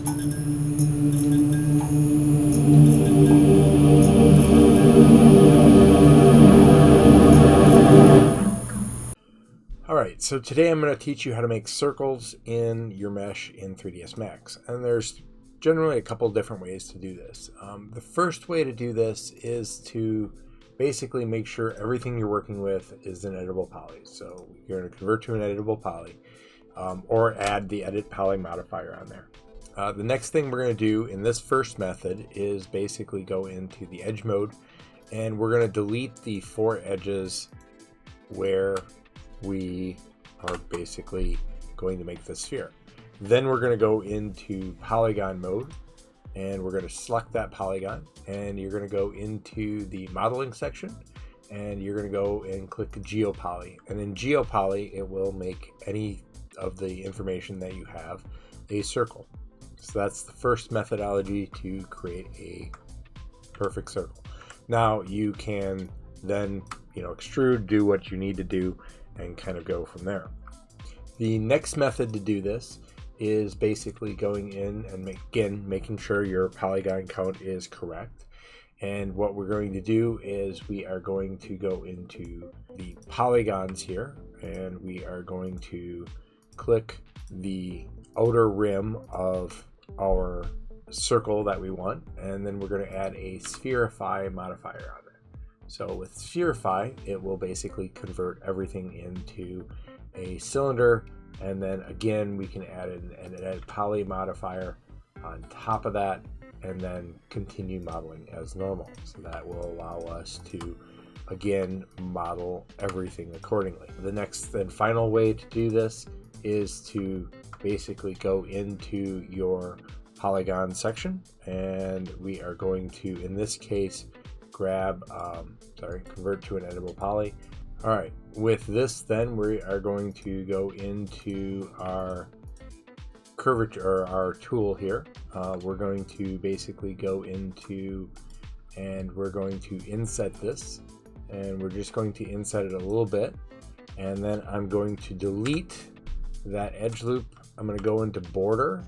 Alright, so today I'm going to teach you how to make circles in your mesh in 3ds Max. And there's generally a couple different ways to do this. The first way to do this is to basically make sure everything you're working with is an editable poly. So you're going to convert to an editable poly or add the edit poly modifier on there. The next thing we're going to do in this first method is basically go into the edge mode, and we're going to delete the 4 edges where we are basically going to make the sphere. Then we're going to go into polygon mode, and we're going to select that polygon, and you're going to go into the modeling section, and you're going to go and click Geopoly. And in Geopoly, it will make any of the information that you have a circle. So that's the first methodology to create a perfect circle. Now you can then, extrude, do what you need to do, and kind of go from there. The next method to do this is basically going in and making sure your polygon count is correct. And what we're going to do is we are going to go into the polygons here, and we are going to click the outer rim of our circle that we want, and then we're going to add a Sphereify modifier on it. So with Sphereify, it will basically convert everything into a cylinder, and then again we can add an edit poly modifier on top of that, and then continue modeling as normal. So that will allow us to again model everything accordingly. The next and final way to do this is to basically go into your polygon section, and we are going to, in this case, convert to an editable poly. All right, with this then we are going to go into our curvature, or our tool here. We're going to basically go into, and we're going to inset this, and we're just going to inset it a little bit, and then I'm going to delete that edge loop. I'm going to go into border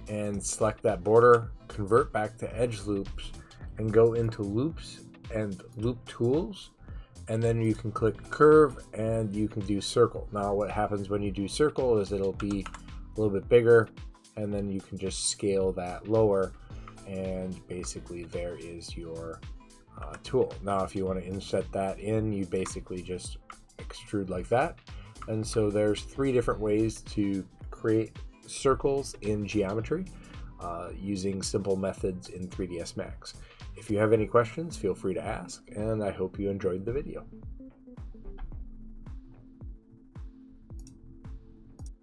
and select that border, convert back to edge loops, and go into loops and loop tools, and then you can click curve and you can do circle. Now what happens when you do circle is it'll be a little bit bigger, and then you can just scale that lower, and basically there is your tool. Now if you want to inset that in, you basically just extrude like that. And so there's 3 different ways to create circles in geometry using simple methods in 3ds Max. If you have any questions, feel free to ask, and I hope you enjoyed the video.